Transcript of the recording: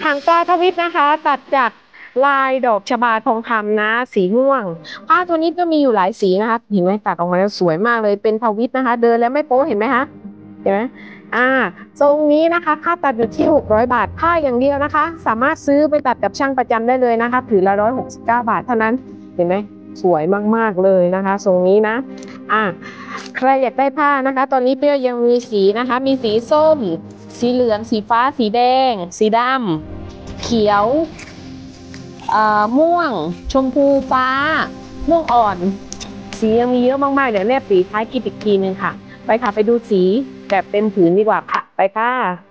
หางปลาทวิตนะคะตัดจากลายดอกชบาทองคำนะสีม่วงผ้าตัวนี้ก็มีอยู่หลายสีนะคะเห็นไหมตัดออกมาแล้วสวยมากเลยเป็นทวิตนะคะเดินแล้วไม่โป๊เห็นไหมคะเห็นไหมอ่าทรงนี้นะคะค่าตัดอยู่ที่600 บาทผ้าอย่างเดียวนะคะสามารถซื้อไปตัดกับช่างประจำได้เลยนะคะผืนละ169 บาทเท่านั้นเห็นไหมสวยมากๆเลยนะคะทรงนี้นะใครอยากได้ผ้านะคะตอนนี้เปรี้ยวยังมีสีนะคะมีสีส้มสีเหลืองสีฟ้าสีแดงสีดำเขียวม่วงชมพูฟ้าม่วงอ่อนสียังมีเยอะมากๆเดี๋ยวแนบสีท้ายคลิปอีกทีนึงค่ะไปค่ะไปดูสีแบบเต็มผืนดีกว่าค่ะไปค่ะ